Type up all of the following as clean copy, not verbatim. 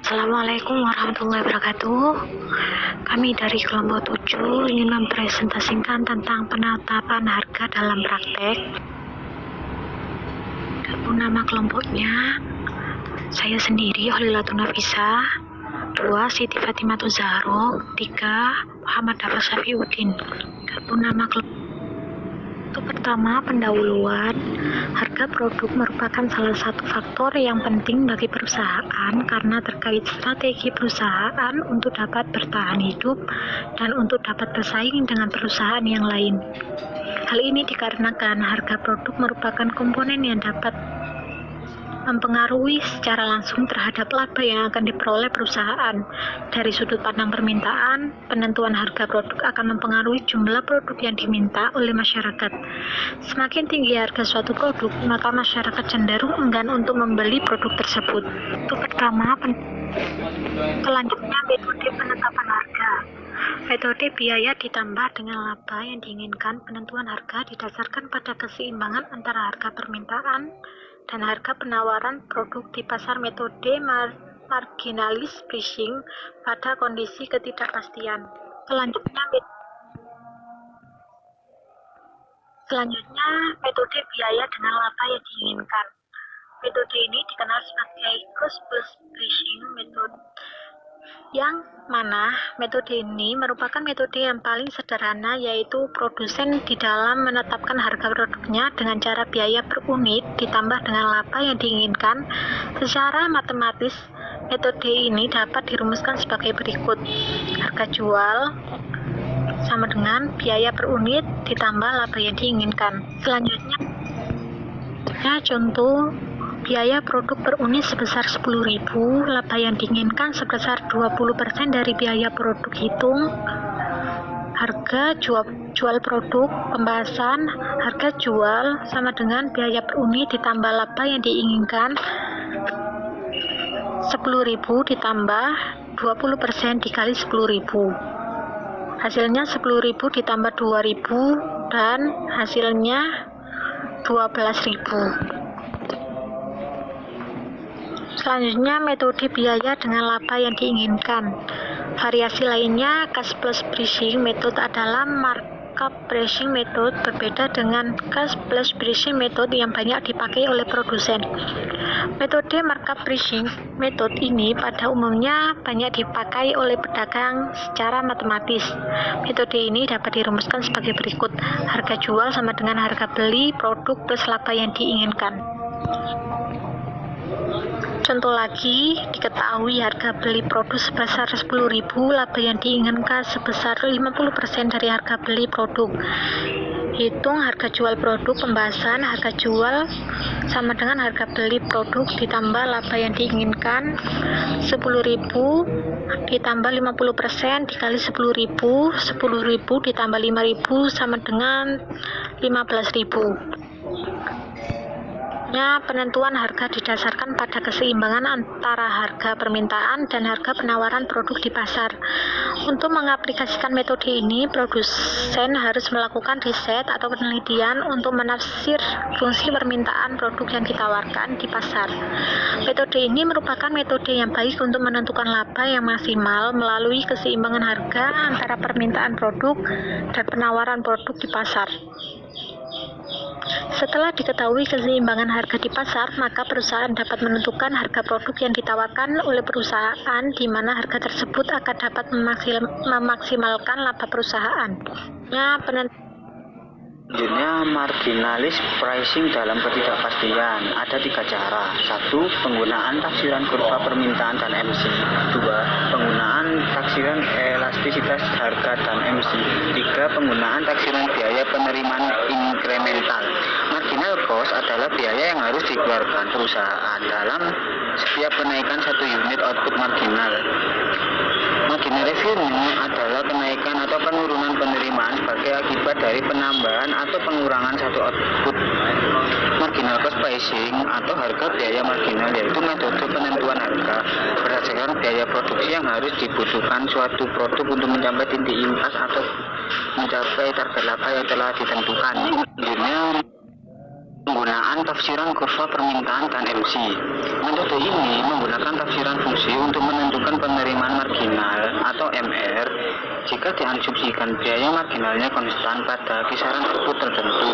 Assalamualaikum warahmatullahi wabarakatuh. Kami dari kelompok 7 ingin mempresentasikan tentang penetapan harga dalam praktek. Nama kelompoknya saya sendiri, Holilatun Nafisa. 2. Siti Fatimah Zahro. 3. Muhammad Dafa Safiuddin. Nama kelompok pertama, pendahuluan. Harga produk merupakan salah satu faktor yang penting bagi perusahaan karena terkait strategi perusahaan untuk dapat bertahan hidup dan untuk dapat bersaing dengan perusahaan yang lain. Hal ini dikarenakan harga produk merupakan komponen yang dapat mempengaruhi secara langsung terhadap laba yang akan diperoleh perusahaan. Dari sudut pandang permintaan, penentuan harga produk akan mempengaruhi jumlah produk yang diminta oleh masyarakat. Semakin tinggi harga suatu produk, maka masyarakat cenderung enggan untuk membeli produk tersebut. Itu pertama. Selanjutnya, metode penetapan harga. Metode biaya ditambah dengan laba yang diinginkan. Penentuan harga didasarkan pada keseimbangan antara harga permintaan dan harga penawaran produk di pasar. Metode marginalis pricing pada kondisi ketidakpastian. Selanjutnya, metode biaya dengan laba yang diinginkan. Metode ini dikenal sebagai cost plus pricing method, yang mana metode ini merupakan metode yang paling sederhana, yaitu produsen di dalam menetapkan harga produknya dengan cara biaya per unit ditambah dengan laba yang diinginkan. Secara matematis, metode ini dapat dirumuskan sebagai berikut: harga jual sama dengan biaya per unit ditambah laba yang diinginkan. Selanjutnya, contoh biaya produk per unit sebesar 10.000, laba yang diinginkan sebesar 20% dari biaya produk. Hitung harga jual produk. Pembahasan: harga jual sama dengan biaya per unit ditambah laba yang diinginkan 10.000 ditambah 20% dikali 10.000. Hasilnya 10.000 ditambah 2.000 dan hasilnya 12.000. Selanjutnya, metode biaya dengan laba yang diinginkan. Variasi lainnya, cost plus pricing method adalah markup pricing method. Berbeda dengan cost plus pricing method yang banyak dipakai oleh produsen. Metode markup pricing method ini pada umumnya banyak dipakai oleh pedagang secara matematis. Metode ini dapat dirumuskan sebagai berikut: harga jual sama dengan harga beli produk plus laba yang diinginkan. Contoh lagi, diketahui harga beli produk sebesar 10.000, laba yang diinginkan sebesar 50% dari harga beli produk. Hitung harga jual produk. Pembahasan: harga jual sama dengan harga beli produk ditambah laba yang diinginkan 10.000 ditambah 50% dikali 10.000. 10.000 ditambah 5.000 sama dengan 15.000. Penentuan harga didasarkan pada keseimbangan antara harga permintaan dan harga penawaran produk di pasar. Untuk mengaplikasikan metode ini, produsen harus melakukan riset atau penelitian untuk menafsir fungsi permintaan produk yang ditawarkan di pasar. Metode ini merupakan metode yang baik untuk menentukan laba yang maksimal melalui keseimbangan harga antara permintaan produk dan penawaran produk di pasar. Setelah diketahui keseimbangan harga di pasar, maka perusahaan dapat menentukan harga produk yang ditawarkan oleh perusahaan, di mana harga tersebut akan dapat memaksimalkan laba perusahaan. Selanjutnya, marginalis pricing dalam ketidakpastian. Ada 3 cara. 1. Penggunaan taksiran kurva permintaan dan MC. 2. Penggunaan taksiran elastisitas harga dan MC. 3. Penggunaan taksiran biaya penerimaan inkremental. Marginal cost adalah biaya yang harus dikeluarkan perusahaan dalam setiap kenaikan 1 unit output marginal. Marginal revenue adalah kenaikan atau penurunan penerimaan sebagai akibat dari penambahan atau pengurangan satu output. Marginal cost pricing atau harga biaya marginal yaitu metode penentuan harga berdasarkan biaya produksi yang harus dibutuhkan suatu produk untuk mencapai titik impas atau mencapai target laba yang telah ditentukan. Penggunaan tafsiran kurva permintaan dan MC. Metode ini menggunakan tafsiran fungsi untuk menentukan penerimaan marginal atau MR jika diasumsikan biaya marginalnya konstan pada kisaran output tertentu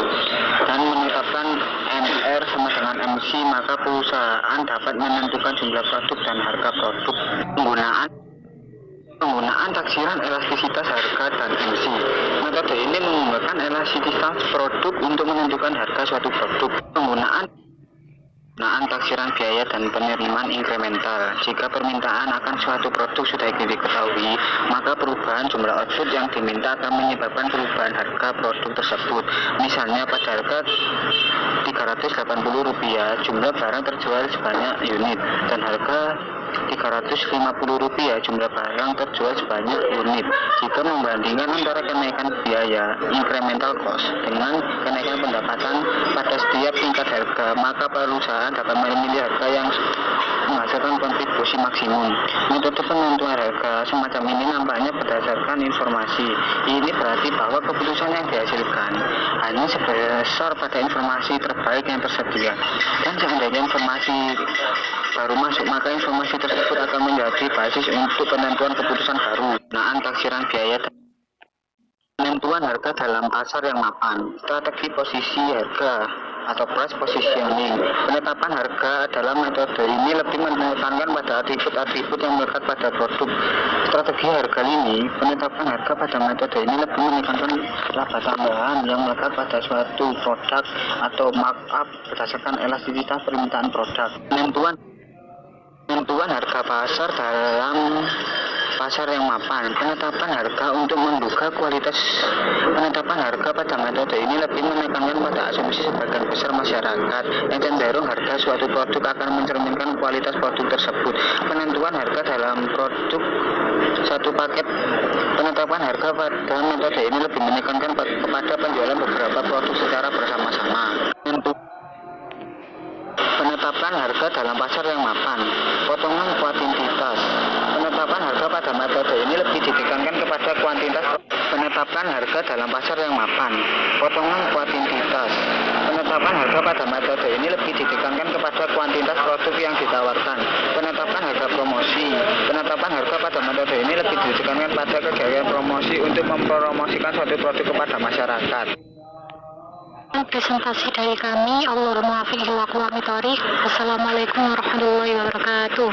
dan menetapkan MR sama dengan MC, maka perusahaan dapat menentukan jumlah produk dan harga produk. Penggunaan taksiran elastisitas harga dan MC. Metode ini menggunakan elastisitas produk untuk menentukan harga suatu produk. Penggunaan taksiran biaya dan penerimaan inkremental. Jika permintaan akan suatu produk sudah diketahui, maka perubahan jumlah output yang diminta akan menyebabkan perubahan harga produk tersebut. Misalnya pada harga Rp380, jumlah barang terjual sebanyak unit, dan harga Rp350, jumlah barang terjual sebanyak unit. Jika membandingkan antara kenaikan biaya incremental cost dengan kenaikan pendapatan pada setiap tingkat harga, maka perusahaan dapat memilih harga yang menghasilkan kontribusi maksimum. Metode penentuan harga semacam ini nampaknya berdasarkan informasi. Ini berarti bahwa keputusan yang dihasilkan hanya sebesar pada informasi terbaik yang tersedia. Dan seandainya informasi baru masuk, maka informasi tersebut akan menjadi basis untuk penentuan keputusan baru. Penggunaan taksiran biaya dan penentuan harga dalam pasar yang mapan. Strategi posisi harga atau price positioning. Penetapan harga dalam metode ini lebih menekankan pada atribut-atribut yang melekat pada produk. Strategi harga ini, penetapan harga pada metode ini lebih menekankan laba tambahan yang melekat pada suatu produk atau markup berdasarkan elastisitas permintaan produk. Penentuan harga pasar dalam pasar yang mapan. Penetapan harga untuk menduga kualitas. Penetapan harga pada metode ini lebih menekankan pada asumsi sebagian besar masyarakat yang cenderung harga suatu produk akan mencerminkan kualitas produk tersebut. Penentuan harga dalam produk satu paket. Penetapan harga pada metode ini lebih menekankan kepada penjualan beberapa produk secara bersama-sama. Penetapan harga dalam pasar yang mapan. Potongan kuantitas. Penetapan harga pada metode ini lebih ditekankan kepada kuantitas. Penetapan harga dalam pasar yang mapan. Potongan kuantitas. Penetapan harga pada metode ini lebih ditekankan kepada kuantitas produk yang ditawarkan. Penetapan harga promosi. Penetapan harga pada metode ini lebih ditekankan pada kegiatan promosi untuk mempromosikan suatu produk kepada masyarakat. Presentasi dari kami. Allahumma muwaffiq ila aqwamit thoriq. Wassalamualaikum warahmatullahi wabarakatuh.